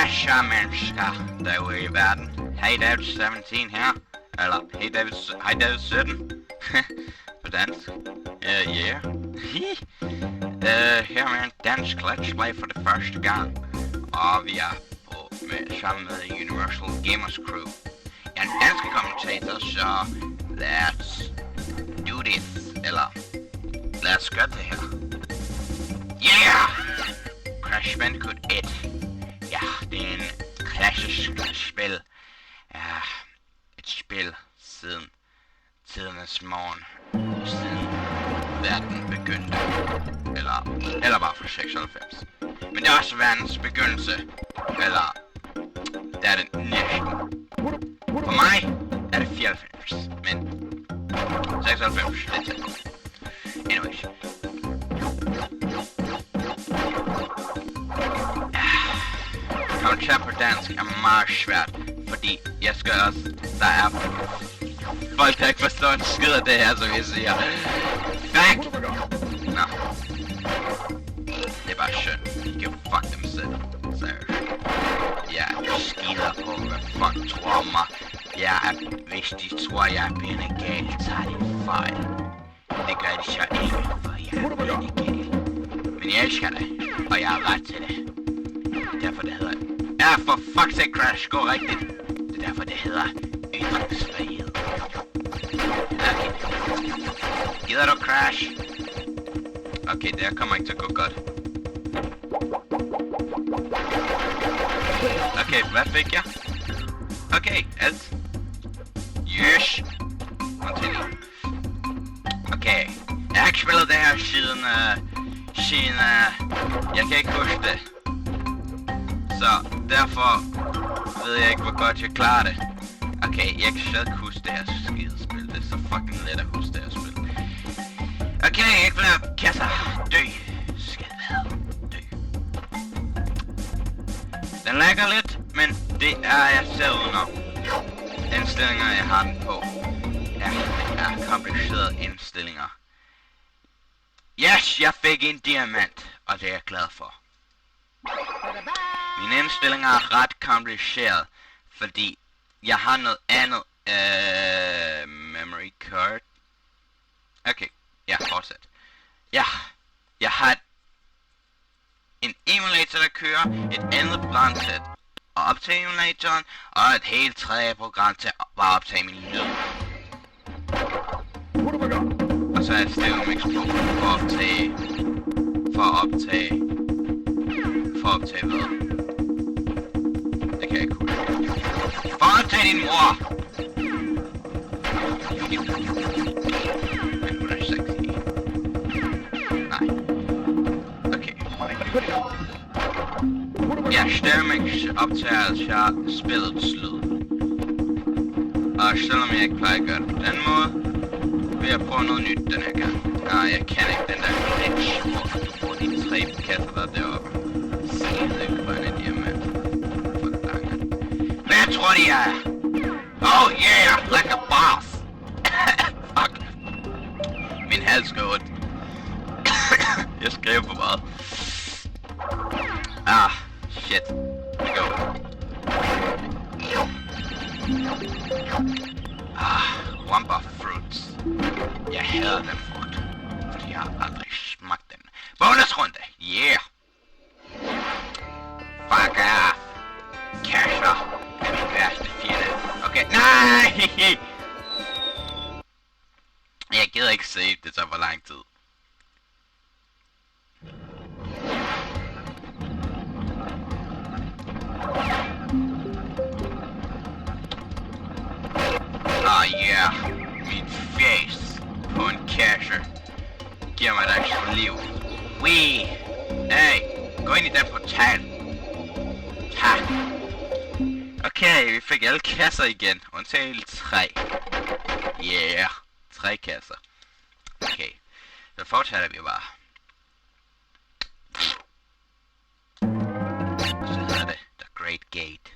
så mennesker derude i verden. Hey David 17 her. Eller hey David 17. På dansk. Yeah. Her med en dansk let's play for det første gang. Og vi er sammen med Universal Gamers Crew. Jeg er en dansk kommentator, så let's do this. Eller lad os gøre det her. Yeah! Crash Bandicoot 1. Ja, det er en klassisk spil. Ja, et spil siden tidernes morgen. Siden verden begyndte. Eller bare fra 96. Men det er også verdens begyndelse. Eller det er det næsten. For mig er det 94. Men 96 det er tæt på. Anyways. Kommentar på dansk er meget svært, fordi jeg skal også, der er folk, der ikke forstår en skid af det her, som jeg siger. Fuck! Nå. Det er bare synd. De kan fuck dem selv. Seriøst. Jeg skider på, hvad folk tror mig. Hvis de tror, jeg er pæne gal, så er det fejl. Det gør de så ikke, for jeg er pæne gal. Men jeg elsker det, og jeg har ret til det. Derfor det hedder... Ja, for fuck's sake, Crash, gå rigtigt. Det er derfor det hedder ytringsfrihed. Okay. Gider du, Crash? Okay, det her kommer ikke til at gå godt. Okay, hvad fik jeg? Okay, alt. Yes. Continue. Okay. Jeg har ikke spillet det her siden jeg kan ikke huske det. Så derfor ved jeg ikke, hvor godt jeg klarer det. Okay, jeg kan slet ikke huske det her skidespil. Det er så fucking let at huske det her spil. Okay, ikke flere kasser. Dø. Skidvad. Dø. Den lagger lidt, men det er jeg selv udenom. Indstillinger, jeg har den på. Ja, det er komplicerede indstillinger. Yes, jeg fik en diamant, og det er jeg glad for. Mine indstillinger er ret kompliceret, fordi jeg har noget andet memory card. Okay, ja, fortsæt. Ja, jeg har en emulator, der kører, et andet program til at optage emulatoren, og et helt tredje program til at bare optage min lyd. Og så er et Stereo Mix Pro for at optage hvad? Det kan jeg ikke huske. For at optage din mor! Men hun er sexy. Nej. Okay. Ja, Stereo Mix optager altså spillets lyd. Og selvom jeg ikke plejer at gøre det på den måde, vil jeg prøve noget nyt den her gang. Nej, jeg kan ikke den der glitch, hvor du får de 3 kasser, der er deroppe. Skide grønne diamant. For langt. Hvad jeg tror de er? Oh yeah, like a boss. Fuck. Min hals går ondt. Jeg skrev for meget. Ah, shit. We go. Wumpa fruits. Jeg hader den frugt, fordi jeg har aldrig smagt den. Bonusrunde, yeah! Fuck off! Casher er min værste fjende. Okay, nej! Jeg gider ikke save, det tager for lang tid. Yeah, mit face på en casher giver mig et ekstra liv. Wee! Hey, gå ind i den portal. Ha! Okay, vi fik alle kasser igen, undtagen 3. Yeah, 3 kasser. Okay, så fortsætter vi bare. Og så hedder det The Great Gate.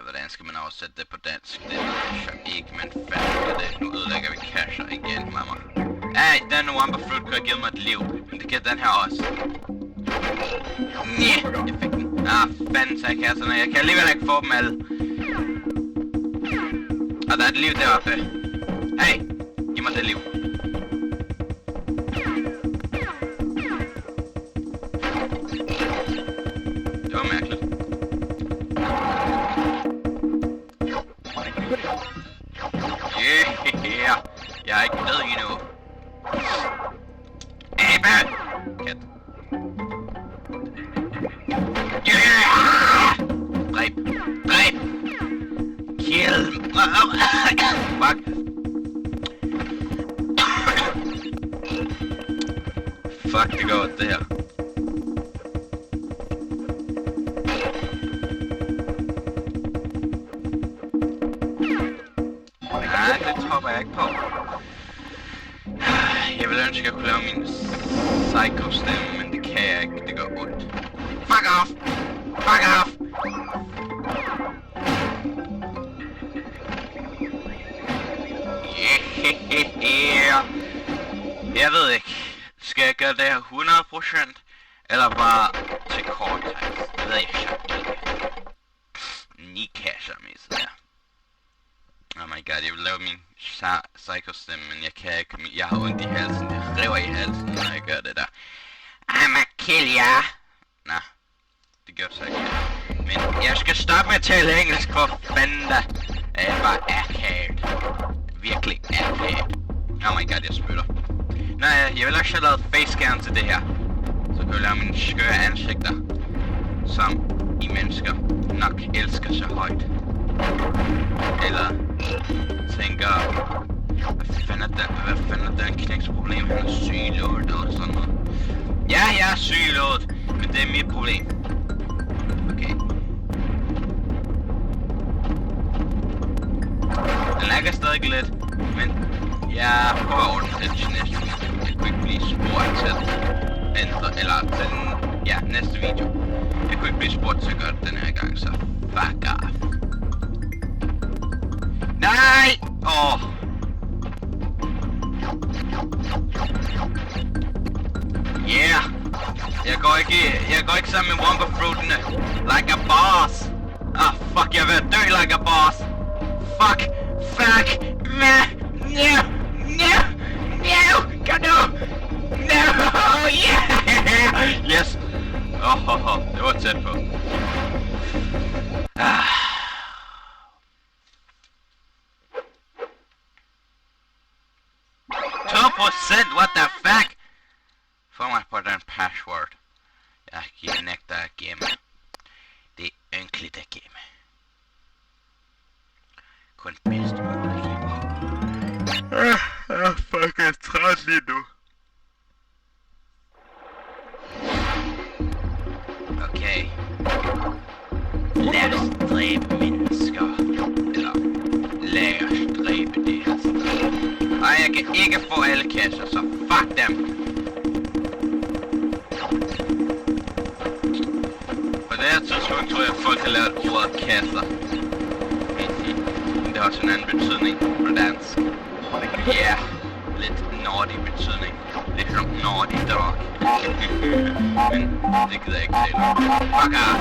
Hvordan skal man oversætte det på dansk? Det ved jeg så ikke, men fanden det. Nu ødelægger vi casher igen, mamma. Hey, den Wumpa Fruit kunne have givet mig et liv, men det kan den her også. Næh, jeg fik den. Fanden tag kasserne. Jeg kan alligevel ikke få dem alle. Og der er et liv deroppe. Hey, giv mig det liv. Det var mærkeligt. Yeah, jeg er ikke død endnu. Abe! Kat. Yeah! Dræb! Dræb! Kill! Fuck! Fuck, det går det her. Nej, det hopper jeg ikke på. Jeg vil ønske, at jeg kunne lave min psycho-stemme, men det kan jeg ikke. Det gør ondt. Fuck off! Fuck off! Yeah. Jeg ved ikke. Skal jeg gøre det her 100%? Eller bare til Cortex? Det ved jeg ikke. 9 kasser med sådan her. Oh my god, jeg vil lave min psycho-stemme, men jeg kan ikke. Jeg har ondt i halsen. Jeg river i halsen, når jeg gør det der. I'ma kill ya! Nå, det gør det så ikke. Men jeg skal stoppe med at tale engelsk, for fanden da. Jeg var akavet. Virkelig akavet. Oh my god, jeg spytter. Nå ja, jeg vil også have lavet facecam til det her. Så kan jeg lave mine skøre ansigter. Som I mennesker nok elsker så højt. Eller tænker, hvad fanden er den knæks problem? Han er sygelåret eller sådan noget. Ja, jeg er sygelåret, men det er mit problem. Okay. Den lægger stadig lidt, men jeg prøver at ordne det til næste video. Jeg kunne ikke blive spurgt til eller til den, ja, næste video. Jeg kunne ikke blive spurgt til at gøre det den her gang, så fuck off. Nej! Åh! Yeah! Jeg går ikke sammen med Wumpa-fruitene. Like a boss! Fuck, jeg vil dø like a boss! Fuck! Fuck! No! Kom nu! No! Yeah! Yes! Det var tæt på. 2%, what the fuck? Få mig på den password. Jeg nægter at gemme. Det er ynkeligt at gemme. Kun bedst muligt gemme. Fuck, jeg er træt lige nu. Okay. Lad os dræbe mennesker. Eller lad os dræbe det her sted. Ej, jeg kan ikke få alle kasser, så fuck dem. På det her tidspunkt tror jeg, at folk har lært ordet kasser. Men det har også en anden betydning på dansk. Ja, lidt naughty betydning. Lidt som naughty dog. Men det gider jeg ikke tale om. Fuck off!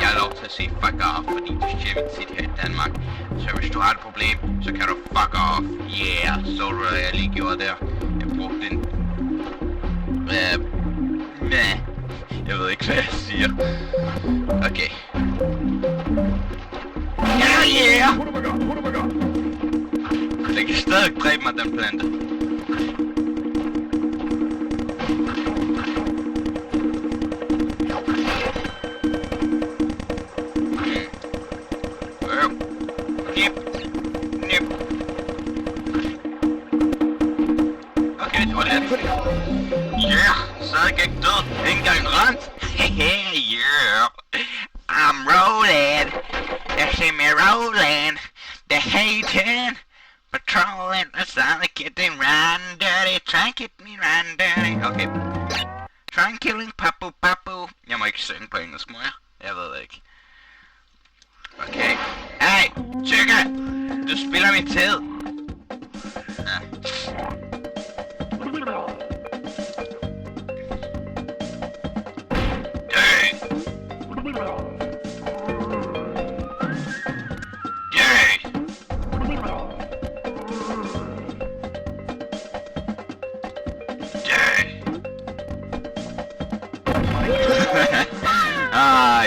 Jeg har lov til at sige fuck off, fordi det er sjældent sit her i Danmark. Så hvis du har et problem, så kan du fuck off. Yeah, så du hvad jeg lige gjorde der. Jeg brugte en... Jeg ved ikke, hvad jeg siger. Okay. Yeah! Den kan stadig dræbe mig, den plante. Okay, det var let. Yeah, så er jeg ikke død. Ikke engang rent. Yeah. I'm rolling. Jeg ser mig rolling. The hating. Patrolling. The sun getting run dirty. Try and get me run dirty. Okay. Try and killing papu papu. Jeg må ikke synge på engelsk, må jeg? Jeg ved det ikke. Okay. Hey, Tyrke! Du spiller min tid. Ja. Dø!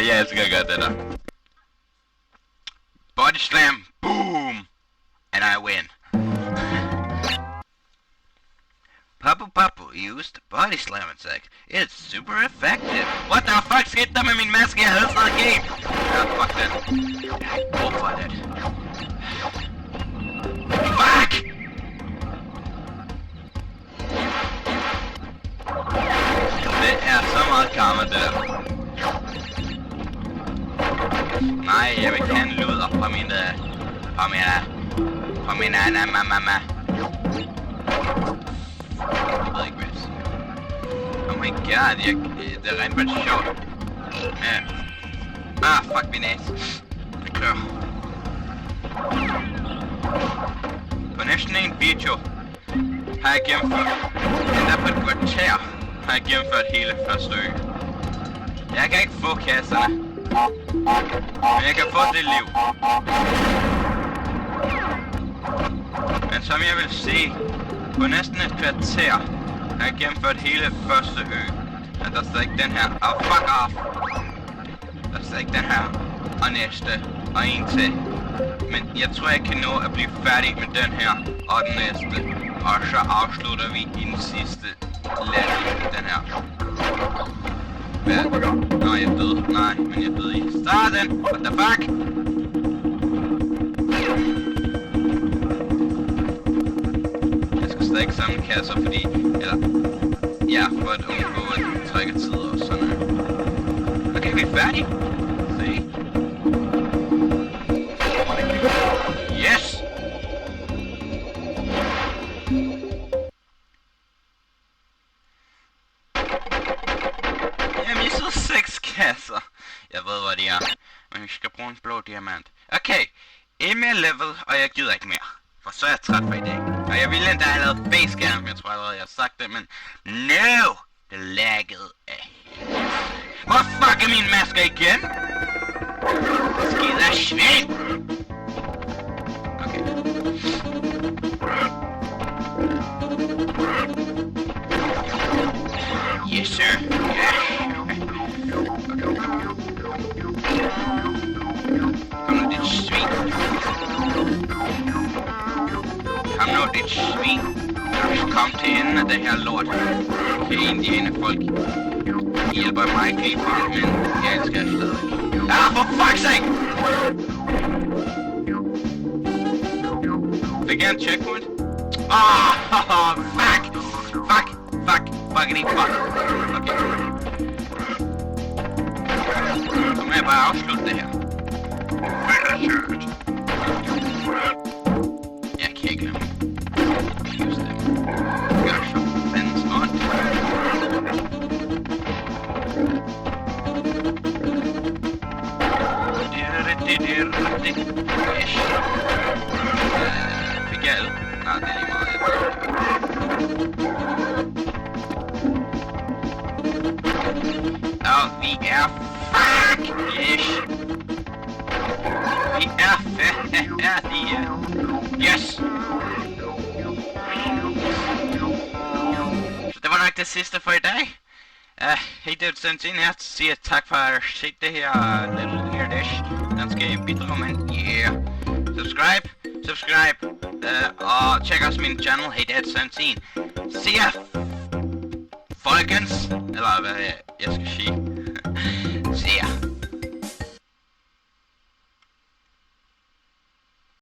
jeg elsker godt det der. Body slam, boom, and I win. Papu used body slam attack. It's super effective. What the fuck skete der med min maske? Jeg havde stadig game. Ja, fuck den. Hvorfor er det? Fuck! Det er så meget karma, det der. Nej, jeg vil ikke have en luder fra min mamma. Jeg ved ikke, hvad jeg siger. Oh my god, det er rent bare sjovt. Fuck min næse. Det klør. På næsten en video har jeg gennemført, endda på et kvarter, har jeg gennemført hele første ø. Jeg kan ikke få kasserne, men jeg kan få det liv. Men som jeg vil se, på næsten et kvarter har jeg gennemført hele første ø. Men der er stadig den her. Fuck off! Der er stadig den her. Og næste. Og en til. Men jeg tror, jeg kan nå at blive færdig med den her. Og den næste. Og så afslutter vi i den sidste level. Den her. Hvad? Nå, jeg døde. Nej, men jeg døde i starten. What the fuck? Ikke samle kasser, fordi, eller, ja, for at undgå at trække tid og sådan noget. Okay, vi er færdige. Se. Yes! Jeg missede 6 kasser. Jeg ved, hvad de er. Men vi skal bruge en blå diamant. Okay, en mere level, og jeg gider ikke mere. For så er jeg træt for i dag. Og jeg ville endda have lavet facecam. Jeg tror allerede, jeg har sagt det, men... No! Det laggede af helvede. Hvor fuck er min masker igen? Skide svin! Okay. Yes, sir. Yeah. Okay. Kom nu, dit svin. Kom nu, dit svin. Kom til enden af det her lort. Okay, indianerfolk. I hjælper mig ikke lige for det, men jeg elsker jer stadig. For fuck's sake! Fik jeg en checkpoint? Fuck! Fuckity fuck. Okay. Så må jeg bare afslutte det her. Jeg kan ikke lade mig. Just det. Gør så fandens ondt. Yes. Fik jeg alt? Nej, det er lige meget. Og vi er fuck! Yes! Vi er færdige! Yes! Så det var nok det sidste for i dag. Hey, det er Sentin her. Siger tak for at have set det her Little Weirdish. Den skal bidrage med. Yeah! Subscribe! Og tjek også min channel. Hey, det er Sentin. See ya! Folkens! Eller hvad jeg skal sige.